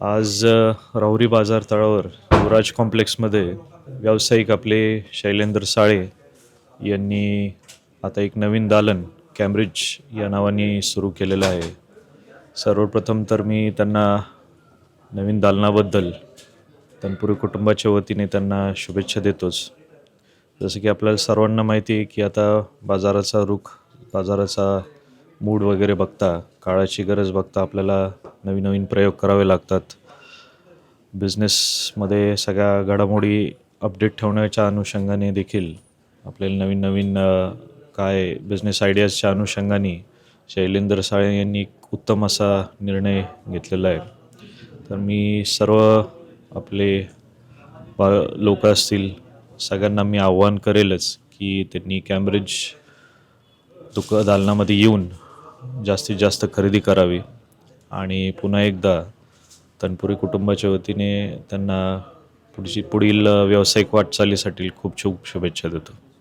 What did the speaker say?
आज राहुरी बाजार तळावर युवराज कॉम्प्लेक्समध्ये व्यावसायिक आपले शैलेंद्र साळे यांनी आता एक नवीन दालन कॅम्ब्रिज या नावाने सुरू केलेलं आहे. सर्वप्रथम तर मी त्यांना नवीन दालनाबद्दल तनपुरे कुटुंबाच्या वतीने त्यांना शुभेच्छा देतोच. जसं की आपल्याला सर्वांना माहिती आहे की आता बाजाराचा मूड वगैरे बघता, काळाची गरज बघता आपल्याला नवीन नवीन प्रयोग करावे लागतात. बिझनेसमध्ये सगळ्या घडामोडी अपडेट ठेवण्याच्या अनुषंगाने देखील आपल्याला नवीन नवीन काय बिझनेस आयडियाजच्या अनुषंगाने शैलेंद्र साळे यांनी एक उत्तम असा निर्णय घेतलेला आहे. तर मी सर्व आपले लोक असतील सगळ्यांना मी आव्हान करेलच की त्यांनी कॅम्ब्रिज दालनामध्ये येऊन जास्तीत जास्त खरेदी करावी आणि पुन्हा एकदा तनपुरे कुटुंबाच्या वतीने त्यांना पुढील व्यावसायिक वाटचालीसाठी खूप खूप शुभेच्छा देतो.